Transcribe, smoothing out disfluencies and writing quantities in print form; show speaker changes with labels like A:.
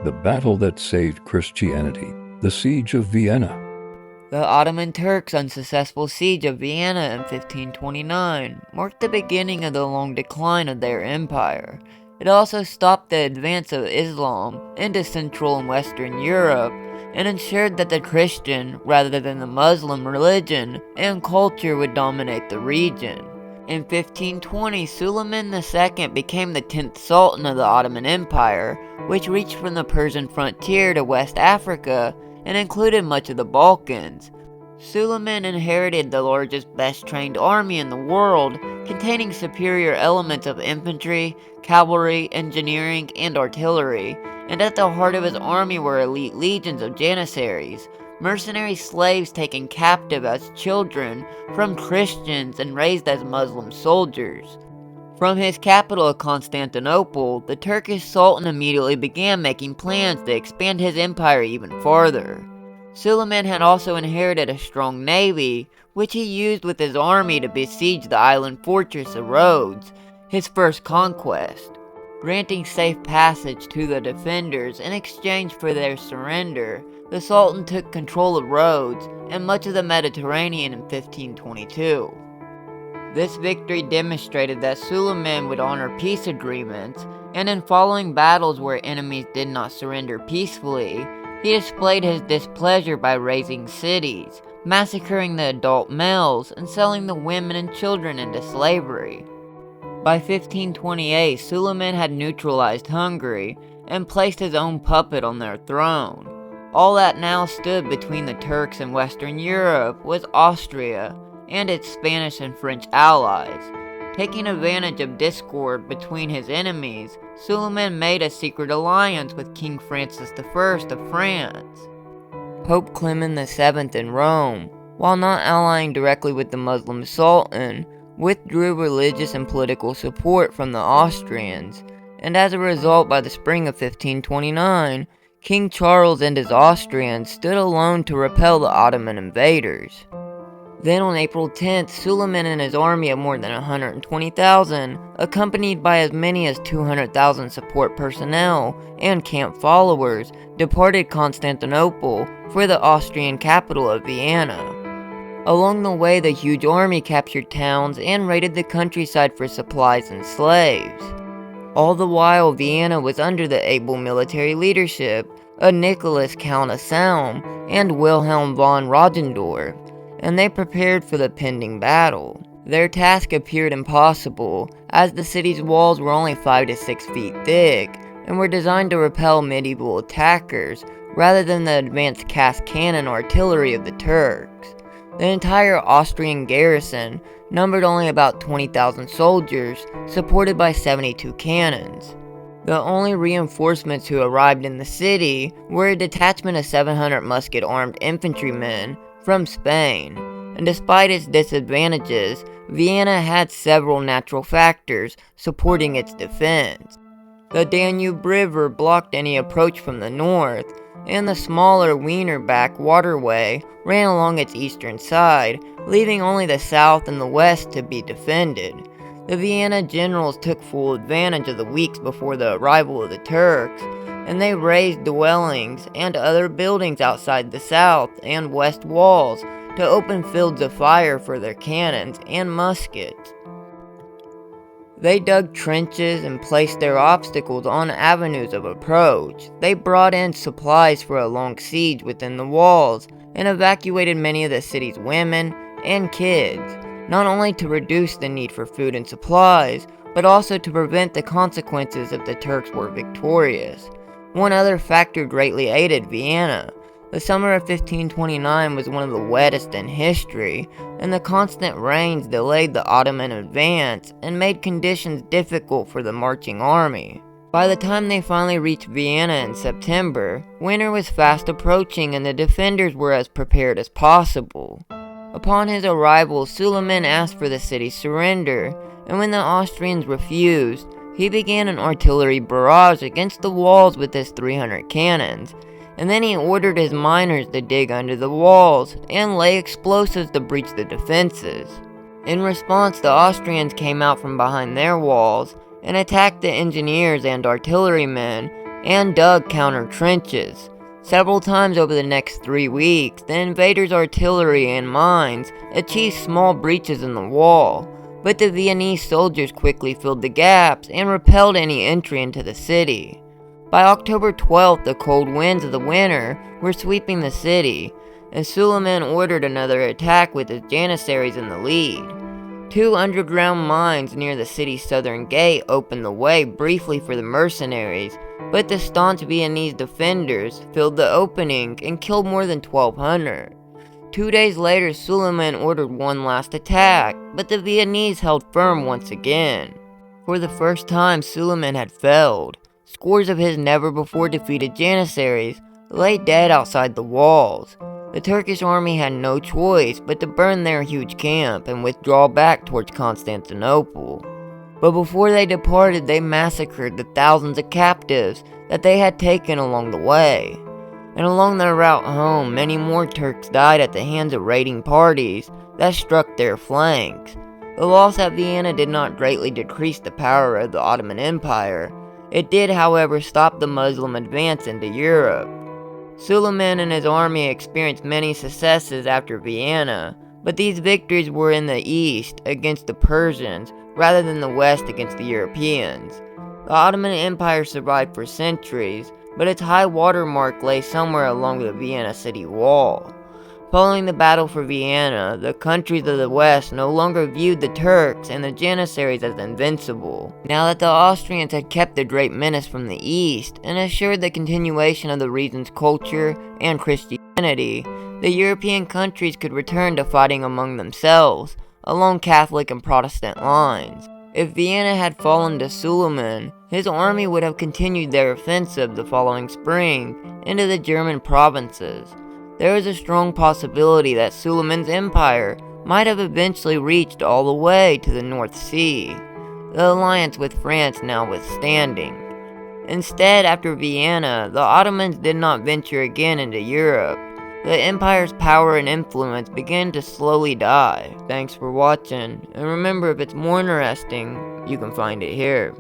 A: The battle that saved Christianity, the Siege of Vienna.
B: The Ottoman Turks' unsuccessful siege of Vienna in 1529 marked the beginning of the long decline of their empire. It also stopped the advance of Islam into Central and Western Europe and ensured that the Christian, rather than the Muslim religion and culture, would dominate the region. In 1520, Suleiman II became the 10th Sultan of the Ottoman Empire, which reached from the Persian frontier to West Africa and included much of the Balkans. Suleiman inherited the largest, best-trained army in the world, containing superior elements of infantry, cavalry, engineering, and artillery, and at the heart of his army were elite legions of janissaries, mercenary slaves taken captive as children from Christians and raised as Muslim soldiers. From his capital of Constantinople, the Turkish Sultan immediately began making plans to expand his empire even farther. Suleiman had also inherited a strong navy, which he used with his army to besiege the island fortress of Rhodes, his first conquest, granting safe passage to the defenders in exchange for their surrender. The Sultan took control of Rhodes and much of the Mediterranean in 1522. This victory demonstrated that Suleiman would honor peace agreements, and in following battles where enemies did not surrender peacefully, he displayed his displeasure by razing cities, massacring the adult males, and selling the women and children into slavery. By 1528, Suleiman had neutralized Hungary and placed his own puppet on their throne. All that now stood between the Turks and Western Europe was Austria and its Spanish and French allies. Taking advantage of discord between his enemies, Suleiman made a secret alliance with King Francis I of France. Pope Clement VII in Rome, while not allying directly with the Muslim Sultan, withdrew religious and political support from the Austrians, and as a result, by the spring of 1529, King Charles and his Austrians stood alone to repel the Ottoman invaders. Then on April 10th, Suleiman and his army of more than 120,000, accompanied by as many as 200,000 support personnel and camp followers, departed Constantinople for the Austrian capital of Vienna. Along the way, the huge army captured towns and raided the countryside for supplies and slaves. All the while, Vienna was under the able military leadership of Nicholas Count of Salm and Wilhelm von Roggendorf, and they prepared for the pending battle. Their task appeared impossible, as the city's walls were only 5 to 6 feet thick, and were designed to repel medieval attackers, rather than the advanced cast cannon artillery of the Turks. The entire Austrian garrison numbered only about 20,000 soldiers, supported by 72 cannons. The only reinforcements who arrived in the city were a detachment of 700 musket-armed infantrymen from Spain, and despite its disadvantages, Vienna had several natural factors supporting its defense. The Danube River blocked any approach from the north, and the smaller Wienerberg waterway ran along its eastern side, leaving only the south and the west to be defended. The Vienna generals took full advantage of the weeks before the arrival of the Turks, and they razed dwellings and other buildings outside the south and west walls to open fields of fire for their cannons and muskets. They dug trenches and placed their obstacles on avenues of approach. They brought in supplies for a long siege within the walls and evacuated many of the city's women and kids, not only to reduce the need for food and supplies, but also to prevent the consequences if the Turks were victorious. One other factor greatly aided Vienna. The summer of 1529 was one of the wettest in history, and the constant rains delayed the Ottoman advance and made conditions difficult for the marching army. By the time they finally reached Vienna in September, winter was fast approaching and the defenders were as prepared as possible. Upon his arrival, Suleiman asked for the city's surrender, and when the Austrians refused, he began an artillery barrage against the walls with his 300 cannons, and then he ordered his miners to dig under the walls and lay explosives to breach the defenses. In response, the Austrians came out from behind their walls and attacked the engineers and artillerymen, and dug counter trenches. Several times over the next 3 weeks, the invaders' artillery and mines achieved small breaches in the wall, but the Viennese soldiers quickly filled the gaps and repelled any entry into the city. By October 12th, the cold winds of the winter were sweeping the city, and Suleiman ordered another attack with his janissaries in the lead. 2 underground mines near the city's southern gate opened the way briefly for the mercenaries, but the staunch Viennese defenders filled the opening and killed more than 1,200. 2 days later, Suleiman ordered one last attack, but the Viennese held firm once again. For the first time, Suleiman had failed. Scores of his never-before-defeated janissaries lay dead outside the walls. The Turkish army had no choice but to burn their huge camp and withdraw back towards Constantinople. But before they departed, they massacred the thousands of captives that they had taken along the way. And along their route home, many more Turks died at the hands of raiding parties that struck their flanks. The loss at Vienna did not greatly decrease the power of the Ottoman Empire. It did, however, stop the Muslim advance into Europe. Suleiman and his army experienced many successes after Vienna, but these victories were in the east against the Persians rather than the west against the Europeans. The Ottoman Empire survived for centuries, but its high water mark lay somewhere along the Vienna city wall. Following the battle for Vienna, the countries of the West no longer viewed the Turks and the Janissaries as invincible. Now that the Austrians had kept the great menace from the East and assured the continuation of the region's culture and Christianity, the European countries could return to fighting among themselves, along Catholic and Protestant lines. If Vienna had fallen to Suleiman, his army would have continued their offensive the following spring into the German provinces. There is a strong possibility that Suleiman's empire might have eventually reached all the way to the North Sea, the alliance with France notwithstanding. Instead, after Vienna, the Ottomans did not venture again into Europe. The empire's power and influence began to slowly die. Thanks for watching, and remember, if it's more interesting, you can find it here.